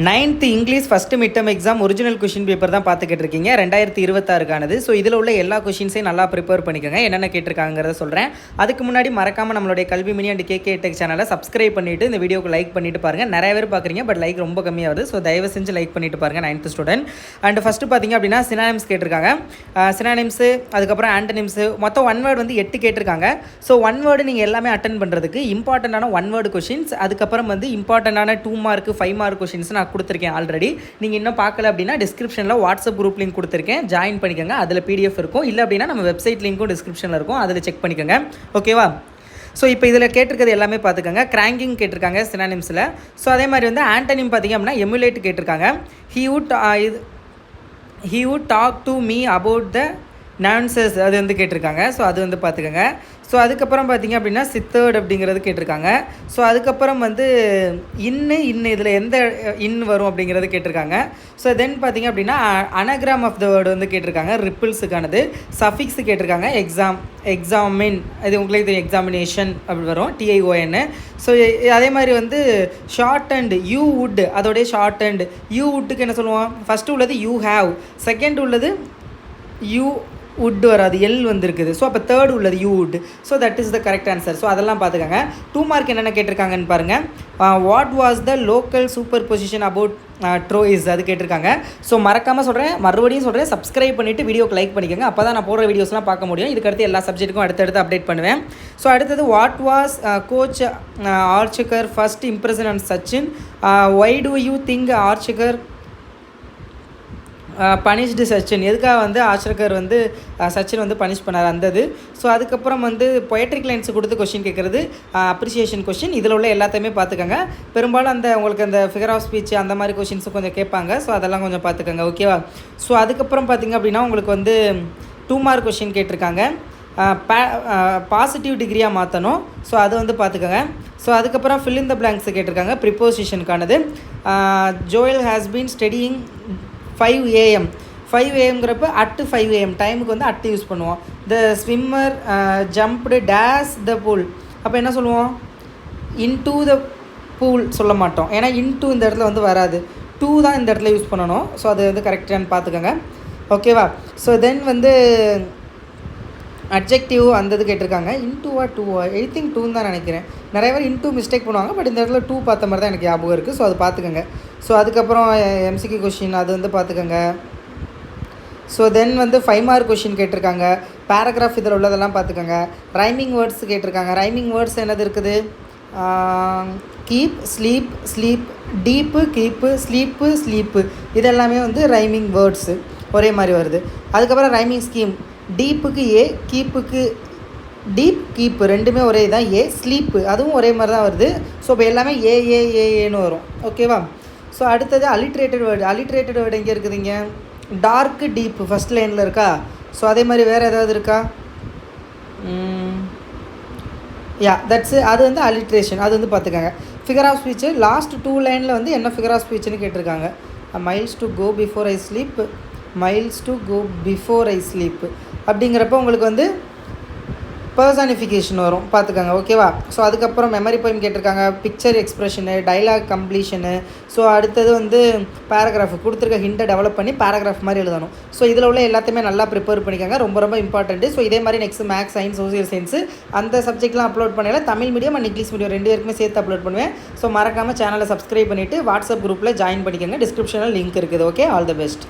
9th English first mid term exam original question paper தான் பார்த்துக்கிட்டு இருக்கீங்க 2026க்கானது. ஸோ இதில் உள்ள எல்லா கொஷின்ஸையும் நல்லா ப்ரிப்பேர் பண்ணிக்கோங்க. என்னென்ன கேட்டிருக்காங்கிறத சொல்கிறேன். அதுக்கு முன்னாடி மறக்காமல் நம்மளுடைய கல்வி மினி அண்ட் கேகே டெக் சேனலை சப்ஸ்கிரைப் பண்ணிவிட்டு இந்த வீடியோக்கு லைக் பண்ணிட்டு பாருங்கள். நிறைய பேர் பார்க்குறீங்க, பட் லைக் ரொம்ப கம்மியாகுது. ஸோ தயவு செஞ்சு லைக் பண்ணிட்டு பாருங்கள் 9th ஸ்டூடெண்ட். அண்ட் ஃபஸ்ட்டு பார்த்தீங்க அப்படின்னா சினானிம்ஸ் கேட்டிருக்காங்க. சினானிம்ஸு, அதுக்கப்புறம் ஆண்டனிம்ஸு, மொத்தம் ஒன் வேர்டு வந்து 8 கேட்டிருக்காங்க. ஸோ ஒன் வேர்டு நீங்கள் எல்லாமே அட்டன் பண்ணுறதுக்கு இம்பார்ட்டண்டான ஒன் வேர்டு கொஷின்ஸ், அதுக்கப்புறம் வந்து இம்பார்ட்டண்டான 2 மார்க் 5 மார்க் கொஷின்ஸ் நான் கொடுத்துருக்கேன் ஆல்ரெடி. நீங்கள் இன்னும் பார்க்கல அப்படின்னா டிஸ்கிரிப்ஷனில் வாட்ஸ்அப் குரூப் லிங்க் கொடுத்துருக்கேன், ஜாயின் பண்ணிக்கோங்க. அதில் PDF இருக்கும். இல்லை அப்படின்னா நம்ம வெப்சைட் லிங்க்கும் டிஸ்கிரிப்ஷனில் இருக்கும், அதில் செக் பண்ணிக்கோங்க. ஓகேவா? ஸோ இப்போ இதில் கேட்டிருக்கிறது எல்லாமே பார்த்துக்கோங்க. கிராங்கிங் கேட்டிருக்காங்க சினானிம்ஸில். ஸோ அதே மாதிரி வந்து ஆண்டனிம் பார்த்திங்க அப்படின்னா எமுலேட் கேட்டிருக்காங்க. He would talk to me about the nuances அது வந்து கேட்டிருக்காங்க. ஸோ அது வந்து பார்த்துக்கோங்க. ஸோ அதுக்கப்புறம் பார்த்திங்க அப்படின்னா சித்தர்ட் அப்படிங்கிறது கேட்டிருக்காங்க. ஸோ அதுக்கப்புறம் வந்து இதில் எந்த வரும் அப்படிங்கிறது கேட்டிருக்காங்க. ஸோ தென் பார்த்திங்க அப்படின்னா அனகிராம் ஆஃப் த வேர்டு வந்து கேட்டிருக்காங்க, ரிப்பிள்ஸுக்கானது. சஃபிக்ஸ் கேட்டிருக்காங்க, எக்ஸாமின், இது உங்களுக்கு தெரியும், எக்ஸாமினேஷன் அப்படி வரும், TION. ஸோ அதே மாதிரி வந்து ஷார்ட் அண்ட் யூ வுட், அதோடைய ஷார்ட் அண்ட் யூ வுட்டுக்கு என்ன சொல்லுவோம்? ஃபஸ்ட்டு உள்ளது யூ ஹேவ், செகண்ட் உள்ளது யூ வுட் வராது, எல் வந்துருக்குது. ஸோ அப்போ தேர்ட் உள்ளது you would. So that is the correct answer. So அதெல்லாம் பார்த்துக்கோங்க. 2 மார்க் என்னென்ன கேட்டிருக்காங்கன்னு பாருங்கள். What was the local super position about Troy's அது கேட்டிருக்காங்க. ஸோ மறக்காமல் சொல்கிறேன், மறுபடியும் சொல்கிறேன், சப்ஸ்கிரைப் பண்ணிவிட்டு வீடியோக்கு லைக் பண்ணிக்கோங்க. அப்போ தான் நான் போடுற வீடியோஸ்லாம் பார்க்க முடியும். இதுக்கடுத்து எல்லா சப்ஜெக்ட்டுக்கும் அடுத்தடுத்து அப்டேட் பண்ணுவேன். ஸோ அடுத்தது what was coach Achrekar first impression on Sachin? Why do you think Achrekar punished Sachin? எதுக்காக வந்து ஆர்ச்சகர் வந்து சச்சின் வந்து பனிஷ் பண்ணார் அந்தது. ஸோ அதுக்கப்புறம் வந்து பொயட்ரிக் லைன்ஸ் கொடுத்து கொஷின் கேட்குறது, அப்ரிசியேஷன் கொஷின். இதில் உள்ள எல்லாத்தையுமே பார்த்துக்கோங்க. பெரும்பாலும் அந்த உங்களுக்கு அந்த ஃபிகர் ஆஃப் ஸ்பீச் அந்த மாதிரி கொஷின்ஸும் கொஞ்சம் கேட்பாங்க. ஸோ அதெல்லாம் கொஞ்சம் பார்த்துக்கோங்க. ஓகேவா? ஸோ அதுக்கப்புறம் பார்த்திங்க அப்படின்னா உங்களுக்கு வந்து 2 மார்க் கொஷின் கேட்டிருக்காங்க. பாசிட்டிவ் டிகிரியாக மாற்றணும். ஸோ அது வந்து பார்த்துக்கோங்க. ஸோ அதுக்கப்புறம் ஃபில் இன் த பிளாங்க்ஸ் கேட்டிருக்காங்க, ப்ரிப்போசிஷனுக்கானது. Joel has been studying 5 AM. 5 AMங்கிறப்ப அட் 5 AM டைமுக்கு வந்து அட்டு யூஸ் பண்ணுவோம். The swimmer jumped days the pool. அப்போ என்ன சொல்லுவோம்? இன்டூ த பூல் சொல்ல மாட்டோம், ஏன்னா இன்டூ இந்த இடத்துல வந்து வராது, 2 தான் இந்த இடத்துல யூஸ் பண்ணணும். ஸோ அது வந்து கரெக்டானு பார்த்துக்கோங்க. ஓகேவா? ஸோ தென் வந்து அட்ஜெக்டிவ் அந்த இது கேட்டிருக்காங்க. இன்டூவா 2வா? எய்திங் 2ன்னு தான் நினைக்கிறேன். நிறைய பேர் இன்டூ மிஸ்டேக் பண்ணுவாங்க, பட் இந்த இடத்துல 2 பார்த்த மாதிரி தான் எனக்கு ஞாபகம் இருக்குது. ஸோ அது பார்த்துக்கோங்க. ஸோ அதுக்கப்புறம் MCQ கொஷின் அது வந்து பார்த்துக்கோங்க. ஸோ தென் வந்து 5 மார்க் கொஷின் கேட்டிருக்காங்க. பேராகிராஃப் இதில் உள்ளதெல்லாம் பார்த்துக்கோங்க. ரைமிங் வேர்ட்ஸ் கேட்டிருக்காங்க. ரைமிங் வேர்ட்ஸ் என்னது இருக்குது? Keep, sleep, sleep, deep, keep, sleep, sleep, இதெல்லாமே வந்து ரைமிங் வேர்ட்ஸு ஒரே மாதிரி வருது. அதுக்கப்புறம் ரைமிங் ஸ்கீம், டீப்புக்கு A, கீப்புக்கு டீப், கீப்பு ரெண்டுமே ஒரே தான். ஸ்லீப்பு அதுவும் ஒரே மாதிரி தான் வருது. ஸோ இப்போ எல்லாமே ஏன்னு வரும். ஓகேவா? ஸோ அடுத்தது அலிட்ரேட்டட் வேர்டு. அலிட்ரேட்டட் வேர்டு எங்கே இருக்குதுங்க? டார்க்கு, டீப்பு ஃபஸ்ட் லைனில் இருக்கா? ஸோ அதே மாதிரி வேறு ஏதாவது இருக்கா? அது வந்து அலிட்ரேஷன், அது வந்து பார்த்துக்கோங்க. ஃபிகர் ஆஃப் ஸ்பீச்சு லாஸ்ட் 2 லைனில் வந்து என்ன ஃபிகர் ஆஃப் ஸ்பீச்சுன்னு கேட்டிருக்காங்க. Miles to go before I sleep, miles to go before I sleep அப்படிங்கிறப்ப உங்களுக்கு வந்து பர்சானிஃபிகேஷன் வரும், பார்த்துக்கோங்க. ஓகேவா? ஸோ அதுக்கப்புறம் மெமரி போயம் கேட்டிருக்காங்க, பிக்சர் எக்ஸ்ப்ரெஷனு, டைலாக் கம்ப்ளீஷனு. ஸோ அடுத்தது வந்து பேராகிராஃப் கொடுத்துருக்க ஹிண்டை டெவலப் பண்ணி பேராகிராஃப் மாதிரி எழுதணும். ஸோ இதில் உள்ள எல்லாத்தையுமே நல்லா ப்ரிப்பேர் பண்ணிக்கோங்க, ரொம்ப ரொம்ப இம்பார்ட்டன்ட்டு. ஸோ இதே மாதிரி next maths, science, social science அந்த சப்ஜெக்ட்லாம் அப்லோட் பண்ணல. Tamil medium and English medium 2 பேருக்குமே சேர்த்து அப்லோட் பண்ணுவேன். ஸோ மறக்காமல் சேனலை சப்ஸ்கிரைப் பண்ணிவிட்டு வாட்ஸ்அப் குரூப்பில் ஜாயின் பண்ணிக்கோங்க. டிஸ்கிரிப்ஷனில் லிங்க் இருக்குது. Okay, all the best.